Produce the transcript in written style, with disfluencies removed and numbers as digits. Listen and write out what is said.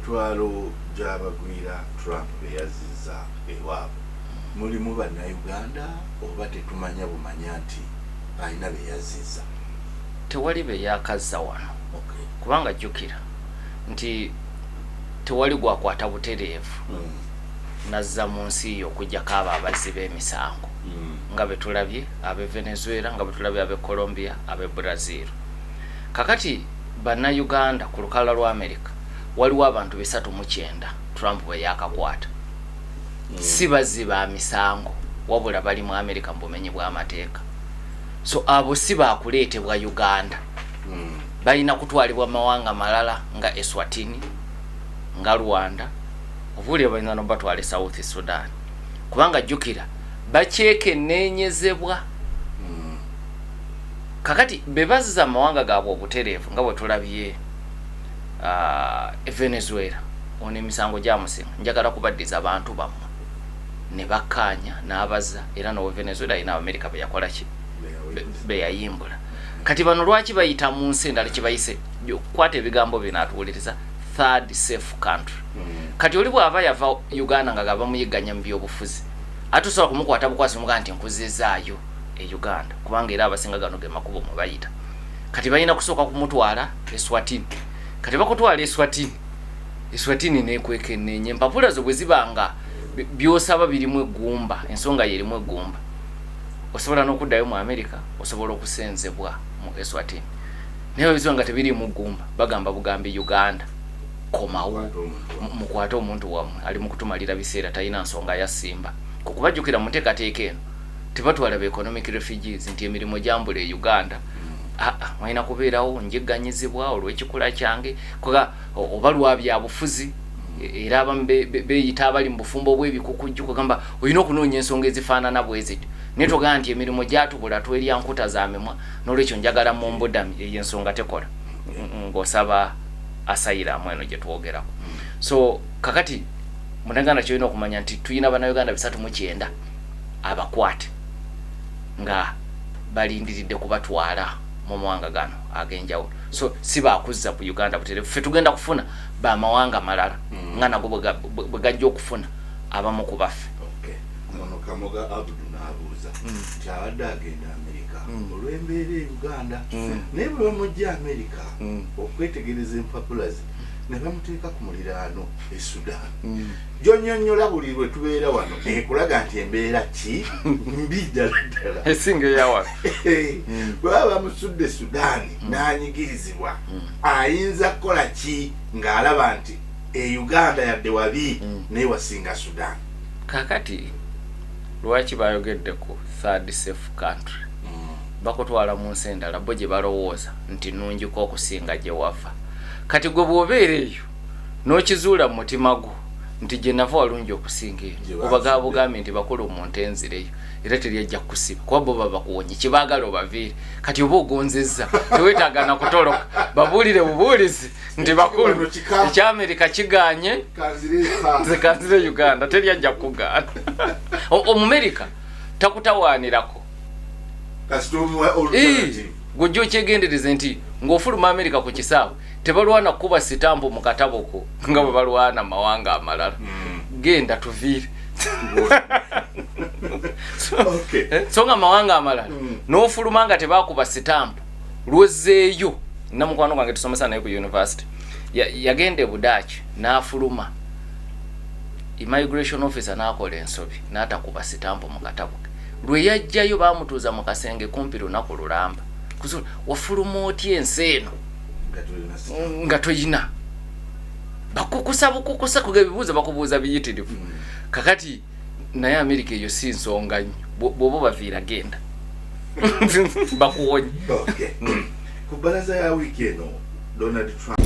emitwalo gy'abagwira Trump beyazizza ewaabwe mulimu bannayuganda oba tetumanya bumanya nti alina beyazizza? Tewali beyakazza wano. Kubanga jjukira nti tewali gwakwata butereevu nazza mu nsi yo okujjako abo abazzi b'emisango nga bwe tulabye ab'e Venezuela, nga bwe tulabye ab'e Colombia, ab'e Brazil. Kakati bannayuganda ku lukalala lwa America waliwo abantu 309 Trump bwe yakakwata. Si bazzi ba misango wabula bali mu America mu bumenyi bw'amateeka. So abo si baakuleetebwa Uganda. Balina kutwalibwa mawanga malala nga Eswatini, nga Rwanda, obuli balina no batwale South Sudan. Kubanga jjukira bakyekennenyezebwa. Kakati bebazza amawanga gaabwe obutereevu nga bwe tulabye Venezuela ono emisango gyamusinga njagala kubaddiza abantu bammwe ne bakkaanya n'abazza era no Venezuela ina America bwe yakola ki beyayimbula. Kati bano lwaki bayita mu nsi endala kibayise kwata ebigambo bino atuwuliriza third safe country. Kati oli bw'aba yava Uganda nga gaba muyigganya mu byobufuzi atusobola kumukwata bukwasi muga nti nkuzizaayo e Uganda kubanga era abasinga gano ge makubo mwe bayita. Kati balina kusooka kumutwala Eswatini. Kati bakutwala Eswatini nekwekenneenye empapula zo bwe zibanga byosaba birimu eggumba ensonga yerimu eggumba osobola n'okuddayo mu America osobola okusenzebwa mu Eswatini. Naye bizo nga tebiri mu ggumba bagamba bugambi Uganda komawo mukwate omuntu wammwe ali mu kutumalira biseera talina nsonga ya simba kukubajjukira muteekateeka eno tebatwala be economic refugees nti emirimu gyambula e Uganda. Walina kubeerawo njegganyizibwa olw'ekikula kyange kuba oba lwa byabufuzi era abamu beeyita abali mu bufumbo bw'ebikukujju kugamba olina okunoonya ensonga ezifaanana bwezityo naye togamba nti emirimu gyatubula twerya nkuta za mimwa n'olwekyo njagala mu mbudami eyo ensonga tekola ng'osaba asayiramu eno gye twogerako. So kakati munaganda kyolina okumanya nti tuyina bannayuganda 309 abakwate nga balindiridde kubatwala mu mawanga gano ag'enjawulo. So si baakuzza ku Uganda butereevu ffe tugenda kufuna bamawanga malala nga nago bwe gajja okufuna abamu ku baffe. Ono Kamoga Abdu n'abuuza nti abadde agenda America olw'embeera e Uganda naye bwe bamujja America okwetegereza empapula ze ne bamuteeka ku muliraano e Sudan. Gy'onnyonnyola buli lwe tubeera wano ekulaga nti embeera ki mbi ddala ddala esinga eyawano. Bwe baba bamusudde Sudaani n'anyigirizibwa ayinza kukola ki ng'alaba nti e Uganda yadde wabi naye wasinga Sudan. Kakati lwaki bayogedde ku third safe country bakutwala mu nsi endala bo gye balowooza nti nnungiko okusinga gye wava. Kati gwe bw'obeera eyo n'okizuula mu mutima gwo nti gye nava walungi okusinga eyo obagaba bugambye nti bakulu mu ntenzireyo era teryajja kukusiba kuba bo baba bakuwonye kibaagala obaviire. Kati oba ogonzezza teweetaaga na kutoloka babuulire bubuulizi nti bakulu eky'Amerika kiganye nze kanzire Uganda teryajja kukugaana. Omumerika takutawaanirako gojja okyegendereze nti ng'ofuluma Amerika ku kisaawe tebalwana kuba sitampu mu katabo ko nga bwe balwana mawanga amalala. Genda tuviire so nga mawanga amalala n'ofuluma nga tebakuba sitampu lwozzeeyo. Namukwano gwange tusomesa naye ku university yagenda e Budaaki n'afuluma immigration officer n'akola ensobi n'atakuba sitampu mu katabo ke. Lwe yajjayo baamutuuza mu kasenge kumpi lunaku lulamba kusula wafuluma otya ensi eno nga toyina bakukusa bukukusa kuga ebibuuzo bakubuuza biyitirivu. Kakati naye Amerika eyo si nsonga nnyo bw'oba baviira genda bakuwonye. Ku bbalaza ya wiiki eno Donald Trump